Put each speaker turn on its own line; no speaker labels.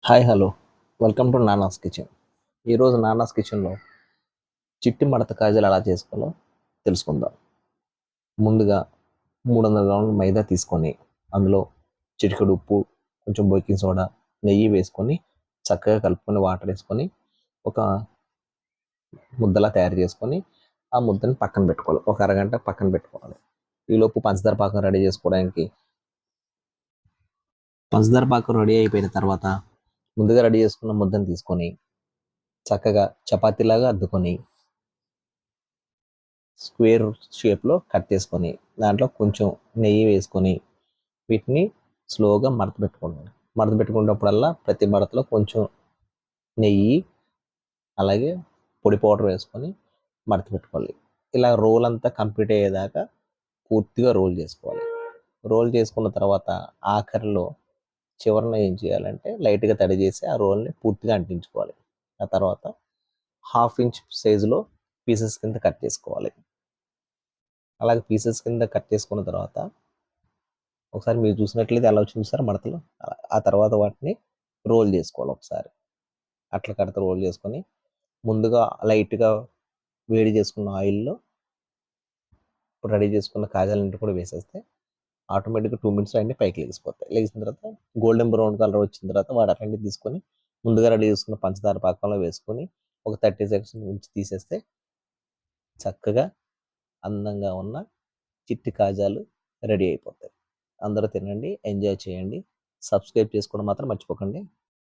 Hi hello welcome to Nana's kitchen. ఈరోజు నానాస్ కిచెన్లో చిట్టి మడత కాజాలు ఎలా చేసుకోవాలో తెలుసుకుందాం. ముందుగా 300 గ్రాముల మైదా తీసుకొని అందులో చిటికెడు ఉప్పు, కొంచెం బేకింగ్ సోడా, నెయ్యి వేసుకొని చక్కగా కలుపుకొని వాటర్ వేసుకొని ఒక ముద్దలా తయారు చేసుకొని ఆ ముద్దని పక్కన పెట్టుకోవాలి. ఒక అరగంట పక్కన పెట్టుకోవాలి. ఈలోపు పంచదార పాకం రెడీ చేసుకోవడానికి పంచదార పాకం రెడీ అయిపోయిన తర్వాత ముందుగా రెడీ చేసుకున్న ముద్దని తీసుకొని చక్కగా చపాతీలాగా అద్దుకొని స్క్వేర్ షేప్లో కట్ చేసుకొని దాంట్లో కొంచెం నెయ్యి వేసుకొని వీటిని స్లోగా మడత పెట్టుకోండి. మడత పెట్టుకున్నప్పుడల్లా ప్రతి మడతలో కొంచెం నెయ్యి అలాగే పొడి పౌడర్ వేసుకొని మడత పెట్టుకోవాలి. ఇలా రోల్ అంతా కంప్లీట్ అయ్యేదాకా పూర్తిగా రోల్ చేసుకోవాలి. రోల్ చేసుకున్న తర్వాత ఆఖరిలో చివరన ఏం చేయాలంటే లైట్గా తడి చేసి ఆ రోల్ని పూర్తిగా అంటించుకోవాలి. ఆ తర్వాత 1/2 ఇంచ్ సైజులో పీసెస్ కింద కట్ చేసుకోవాలి. అలాగే పీసెస్ కింద కట్ చేసుకున్న తర్వాత ఒకసారి మీరు చూసినట్లయితే ఎలా వచ్చింది చూసారా మడతలు. ఆ తర్వాత వాటిని రోల్ చేసుకోవాలి. ఒకసారి అట్ల కడత రోల్ చేసుకొని ముందుగా లైట్గా వేడి చేసుకున్న ఆయిల్లో ఇప్పుడు రెడీ చేసుకున్న కాజాలన్నింటి కూడా వేసేస్తే ఆటోమేటిక్గా 2 మినిట్స్లో అన్నీ పైకి లెగిసిపోతాయి. లెగిసిన తర్వాత గోల్డెన్ బ్రౌన్ కలర్ వచ్చిన తర్వాత వాటి అన్నింటినీ తీసుకొని ముందుగా రెడీ చేసుకున్న పంచదార పాకంలో వేసుకొని ఒక 30 సెకండ్స్ ఉంచి తీసేస్తే చక్కగా అందంగా ఉన్న చిట్టి కాజాలు రెడీ అయిపోతాయి. అందరూ తినండి, ఎంజాయ్ చేయండి. సబ్స్క్రైబ్ చేసుకోవడం మాత్రం మర్చిపోకండి.